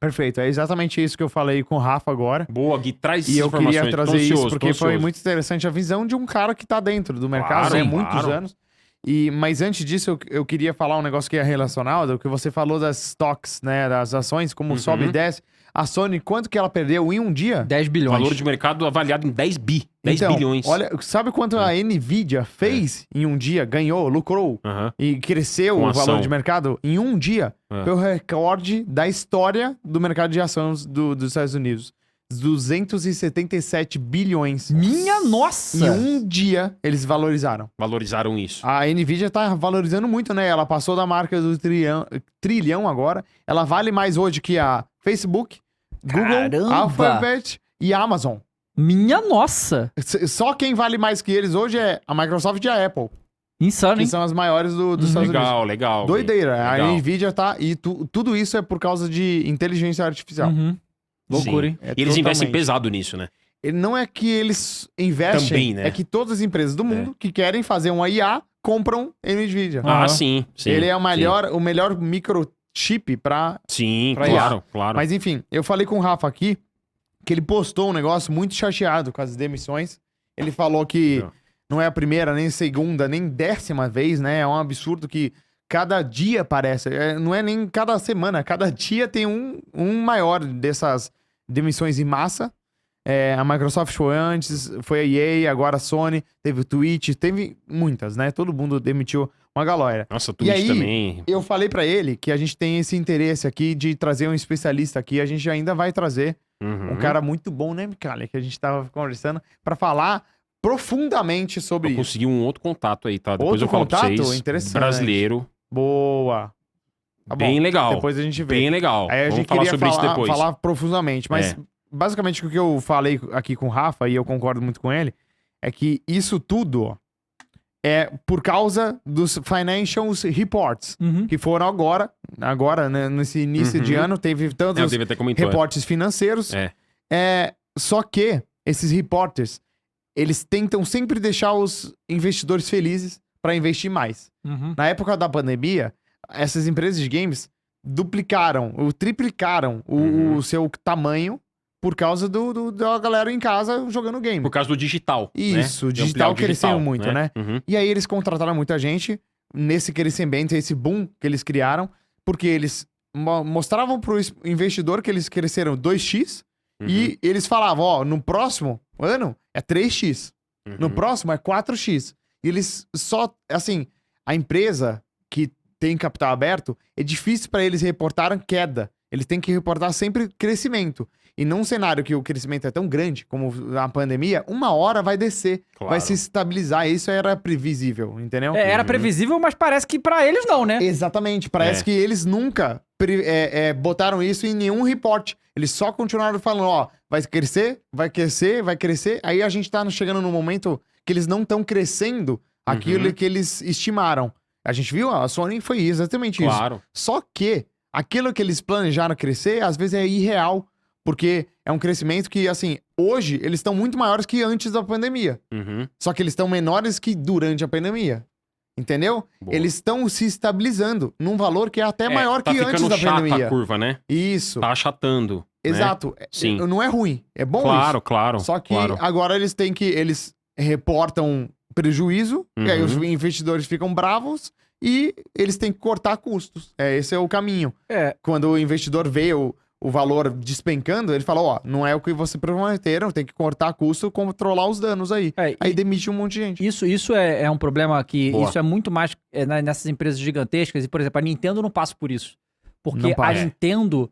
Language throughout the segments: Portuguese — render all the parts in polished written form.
Perfeito. É exatamente isso que eu falei com o Rafa agora. Boa, Gui, traz E eu informações. queria trazer Tô ansioso, isso porque tô foi ansioso. muito interessante a visão de um cara que tá dentro do mercado, Claro, né? Muitos claro. anos. Mas antes disso, eu queria falar um negócio que é relacionado, que você falou das stocks, né? Das ações, como sobe e desce. A Sony, quanto que ela perdeu em um dia? 10 bilhões. Valor de mercado avaliado em 10 Então, bilhões. olha, sabe quanto a Nvidia fez em um dia? Ganhou, lucrou Aham. e cresceu Com o ação. valor de mercado em um dia. É. Foi o recorde da história do mercado de ações dos Estados Unidos. 277 bilhões. Minha nossa! Em um dia, eles valorizaram. Valorizaram isso. A Nvidia tá valorizando muito, né? Ela passou da marca do trilhão agora. Ela vale mais hoje que a Facebook, Google, Caramba! Alphabet e Amazon. Minha nossa! Só quem vale mais que eles hoje é a Microsoft e a Apple, Insano, que hein? são as maiores dos Estados Unidos. Legal, legal. Doideira. Legal. A Nvidia tá... E tudo isso é por causa de inteligência artificial. Uhum. Loucura, Sim. hein? É E eles investem totalmente. pesado nisso, né? Não é que eles investem, Também, né? é que todas as empresas do mundo que querem fazer uma IA compram Nvidia. Aham. Ah, sim. Ele é o melhor microchip pra... Sim, pra claro, claro. Mas enfim, eu falei com o Rafa aqui que ele postou um negócio muito chateado com as demissões. Ele falou que não é a primeira, nem segunda, nem 10ª vez, né? É um absurdo que cada dia parece. Não é nem cada semana, cada dia tem um maior dessas demissões em massa. A Microsoft foi antes, foi a EA, agora a Sony, teve o Twitch, teve muitas, né? Todo mundo demitiu uma galera. Nossa, E Twitch aí, também. eu falei pra ele que a gente tem esse interesse aqui de trazer um especialista aqui. A gente ainda vai trazer Uhum. um cara muito bom, né, Micali? Que a gente tava conversando pra falar profundamente sobre Eu isso. consegui um outro contato aí, tá? Depois Outro eu falo pra contato? vocês. Interessante. Brasileiro. Boa. Tá Bem bom. legal. Depois a gente vê. Bem legal. Aí a Vamos gente falar queria sobre isso depois. falar profundamente, mas basicamente o que eu falei aqui com o Rafa, e eu concordo muito com ele, é que isso tudo ó, é por causa dos financial reports, Uhum. que foram agora né, nesse início de ano, teve Eu tantos devia ter comentado. reportes financeiros. Só que esses reporters, eles tentam sempre deixar os investidores felizes para investir mais. Uhum. Na época da pandemia, essas empresas de games duplicaram ou triplicaram o seu tamanho por causa da galera em casa jogando game. Por causa do digital. Isso, né? o De ampliar digital o cresceu muito, né? Uhum. E aí eles contrataram muita gente nesse crescimento, esse boom que eles criaram, porque eles mostravam pro investidor que eles cresceram 2x e eles falavam, ó, no próximo ano é 3x, no próximo é 4x. E eles só, assim, a empresa que tem capital aberto, é difícil para eles reportarem queda. Eles têm que reportar sempre crescimento. E num cenário que o crescimento é tão grande como a pandemia, uma hora vai descer, Claro. vai se estabilizar. Isso era previsível, entendeu? Era previsível, mas parece que pra eles não, né? Exatamente. Parece que eles nunca botaram isso em nenhum report. Eles só continuaram falando, ó, vai crescer, vai crescer, vai crescer. Aí a gente tá chegando num momento que eles não estão crescendo aquilo que eles estimaram. A gente viu, a Sony foi exatamente isso. Claro. Só que aquilo que eles planejaram crescer, às vezes é irreal. Porque é um crescimento que, assim, hoje eles estão muito maiores que antes da pandemia. Uhum. Só que eles estão menores que durante a pandemia. Entendeu? Boa. Eles estão se estabilizando num valor que é até maior tá que antes ficando da chata pandemia. a curva, né? Isso. Tá achatando. Né? Exato. Sim. Não é ruim. É bom Claro, isso. claro. Só que claro. agora eles reportam prejuízo, e aí os investidores ficam bravos e eles têm que cortar custos. Esse é o caminho. Quando o investidor vê o valor despencando, ele fala, ó, não é o que você prometeram, tem que cortar custo, controlar os danos aí. Aí demite um monte de gente. Isso é um problema que... Boa. Isso é muito mais nessas empresas gigantescas. E, por exemplo, a Nintendo não passa por isso. Porque Não passa. a Nintendo,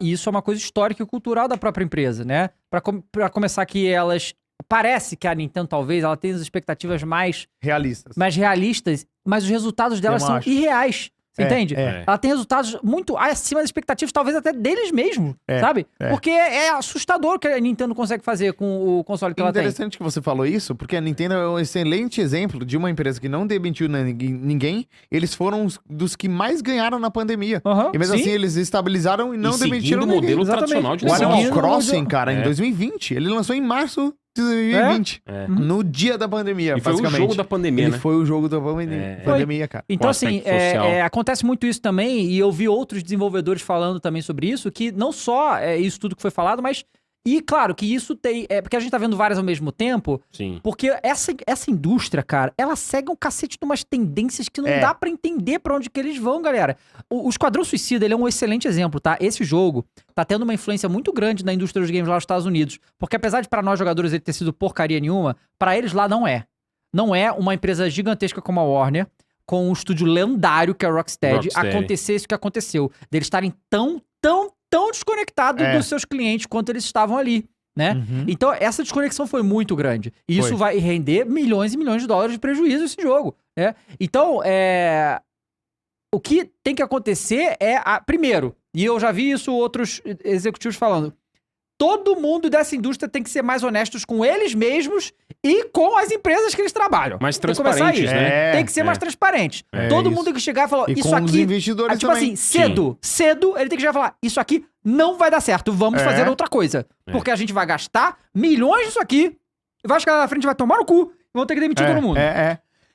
e isso é uma coisa histórica e cultural da própria empresa, né? Pra começar que elas... Parece que a Nintendo, talvez, ela tenha as expectativas mais realistas, mas os resultados delas Eu são acho. irreais. Você entende? É. Ela tem resultados muito acima das expectativas, talvez até deles mesmos, sabe? Porque é assustador o que a Nintendo consegue fazer com o console que ela tem. Interessante que você falou isso, porque a Nintendo é um excelente exemplo de uma empresa que não demitiu ninguém. Eles foram dos que mais ganharam na pandemia. E mesmo assim, eles estabilizaram e não demitiram seguindo o ninguém. modelo tradicional de O negócio. Animal Crossing, modelo. cara, em 2020, ele lançou em março 2020. É. No dia da pandemia, E foi o basicamente. jogo da pandemia, Ele né? foi o jogo da pandemia, pandemia, cara. Então, o assim, aspecto social. acontece muito isso também, e eu vi outros desenvolvedores falando também sobre isso, que não só é isso tudo que foi falado, mas... E, claro, que isso tem... porque a gente tá vendo várias ao mesmo tempo, Sim. porque essa indústria, cara, ela segue um cacete de umas tendências que não dá pra entender pra onde que eles vão, galera. O Esquadrão Suicida, ele é um excelente exemplo, tá? Esse jogo tá tendo uma influência muito grande na indústria dos games lá nos Estados Unidos, porque apesar de pra nós jogadores ele ter sido porcaria nenhuma, pra eles lá não é. Não é uma empresa gigantesca como a Warner, com um estúdio lendário que é a Rocksteady, acontecer isso que aconteceu. Deles estarem tão desconectados dos seus clientes quanto eles estavam ali, né? Uhum. Então, essa desconexão foi muito grande. E isso vai render milhões e milhões de dólares de prejuízo esse jogo, né? Então, o que tem que acontecer é... Primeiro, e eu já vi isso outros executivos falando, todo mundo dessa indústria tem que ser mais honestos com eles mesmos e com as empresas que eles trabalham. Mais Tem que começar aí. transparentes, né? Tem que ser mais transparente. Todo mundo tem que chegar e falar, E isso com aqui... os investidores tipo também. assim, cedo, ele tem que chegar e falar, isso aqui não vai dar certo, vamos fazer outra coisa. Porque a gente vai gastar milhões nisso aqui, vai chegar lá na frente, vai tomar no cu, e vão ter que demitir todo mundo.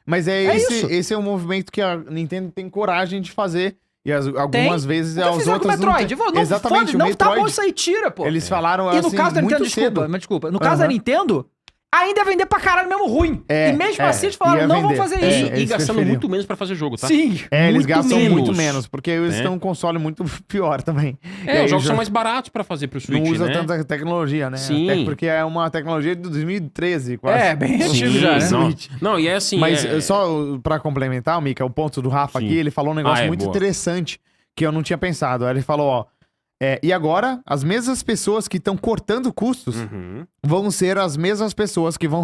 Mas isso. esse é um movimento que a Nintendo tem coragem de fazer. E algumas vezes O que as fizeram com o outras Metroid? não tem. Não, Exatamente, o não tá bom Metroid, isso aí, tira, pô. eles falaram E assim, no caso da Nintendo, muito cedo. desculpa. No caso da Nintendo, ainda é vender pra caralho mesmo ruim. E mesmo assim eles falaram, ia não vão vender. fazer isso. E eles gastando preferiam. muito menos pra fazer jogo, tá? Sim. Eles muito gastam menos, muito menos, porque eles né? estão um console muito pior também. E aí Os jogos já são mais baratos pra fazer pro Switch, não usa né? tanta tecnologia, né? Sim. Até porque é uma tecnologia de 2013, quase. Bem Sim, antigo já, né? não, e é assim... Mas só pra complementar, Mika, o ponto do Rafa Sim. aqui, ele falou um negócio muito boa. interessante que eu não tinha pensado. Aí ele falou, ó, e agora as mesmas pessoas que estão cortando custos Uhum. vão ser as mesmas pessoas que vão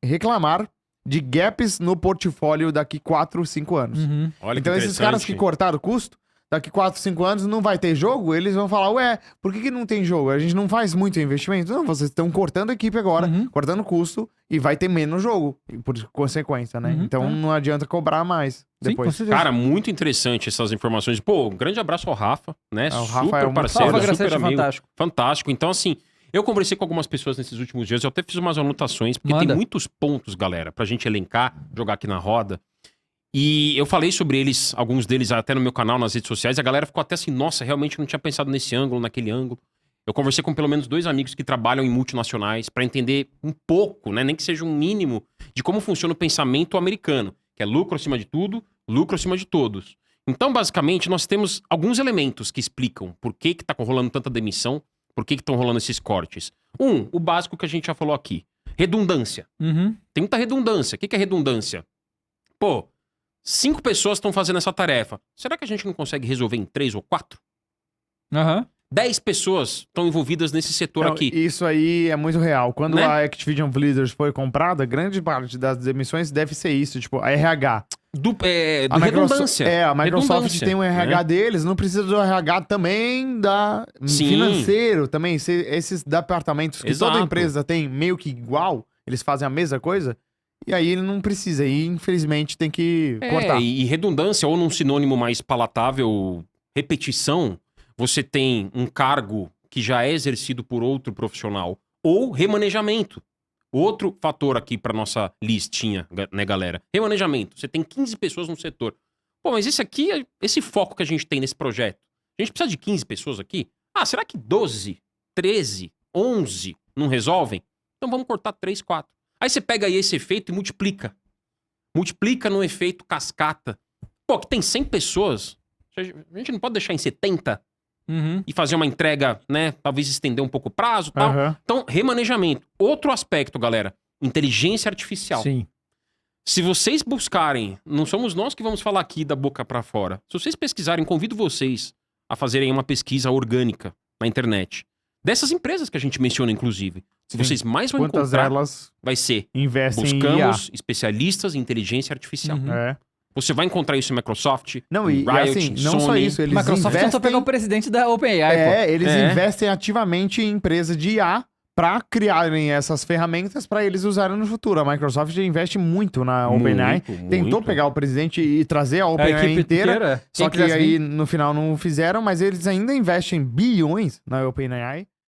reclamar de gaps no portfólio daqui 4, 5 anos. Uhum. Olha Então que esses caras que interessante. cortaram o custo, daqui 4, 5 anos não vai ter jogo, eles vão falar, ué, por que não tem jogo? A gente não faz muito investimento? Não, vocês estão cortando a equipe agora, cortando custo, e vai ter menos jogo, por consequência, né? Então não adianta cobrar mais depois. com certeza. Cara, muito interessante essas informações. Pô, um grande abraço ao Rafa, né? O Rafa Super é um parceiro, Rafa super Gracete é amigo. fantástico. Fantástico. Então, assim, eu conversei com algumas pessoas nesses últimos dias, eu até fiz umas anotações, porque Manda. tem muitos pontos, galera, pra gente elencar, jogar aqui na roda. E eu falei sobre eles, alguns deles até no meu canal, nas redes sociais, e a galera ficou até assim, nossa, realmente não tinha pensado nesse ângulo, naquele ângulo. Eu conversei com pelo menos 2 amigos que trabalham em multinacionais pra entender um pouco, né, nem que seja um mínimo, de como funciona o pensamento americano, que é lucro acima de tudo, lucro acima de todos. Então, basicamente, nós temos alguns elementos que explicam por que tá rolando tanta demissão, por que estão rolando esses cortes. O básico que a gente já falou aqui, redundância. Uhum. Tem muita redundância. O que é redundância? Pô, 5 pessoas estão fazendo essa tarefa. Será que a gente não consegue resolver em 3 ou 4? Aham. 10 pessoas estão envolvidas nesse setor Não, aqui. isso aí é muito real. Quando Né? a Activision Blizzard foi comprada, grande parte das demissões deve ser isso, tipo, a RH. Do A redundância. A Microsoft Redundância, tem um RH né? deles, não precisa do RH também Sim. financeiro também. Esses departamentos que toda Exato. empresa tem meio que igual, eles fazem a mesma coisa, e aí ele não precisa. E infelizmente tem que cortar. E redundância, ou num sinônimo mais palatável, repetição, você tem um cargo que já é exercido por outro profissional, ou remanejamento. Outro fator aqui para nossa listinha, né, galera? Remanejamento. Você tem 15 pessoas no setor. Pô, mas esse foco que a gente tem nesse projeto, a gente precisa de 15 pessoas aqui? Ah, será que 12, 13, 11 não resolvem? Então vamos cortar 3, 4. Aí você pega aí esse efeito e multiplica. Multiplica no efeito cascata. Pô, que tem 100 pessoas. A gente não pode deixar em 70 Uhum. e fazer uma entrega, né? Talvez estender um pouco o prazo e tal. Aham. Então, remanejamento. Outro aspecto, galera. Inteligência artificial. Sim. Se vocês buscarem, não somos nós que vamos falar aqui da boca pra fora. Se vocês pesquisarem, convido vocês a fazerem uma pesquisa orgânica na internet. Dessas empresas que a gente menciona, inclusive. Se Sim. vocês mais vão Quantas encontrar, elas vai ser investem em buscamos especialistas em inteligência artificial. Uhum. IA? Você vai encontrar isso em Microsoft, Não, em e Riot, assim, em não Sony. só isso, eles Microsoft tentou investem... pegar o presidente da OpenAI, pô. Eles É. investem ativamente em empresas de IA pra criarem essas ferramentas pra eles usarem no futuro. A Microsoft investe muito na OpenAI. Muito, Tentou muito. pegar o presidente e trazer a A OpenAI equipe inteira. Só Quem que quisesse aí vir. no final não fizeram, mas eles ainda investem bilhões na OpenAI.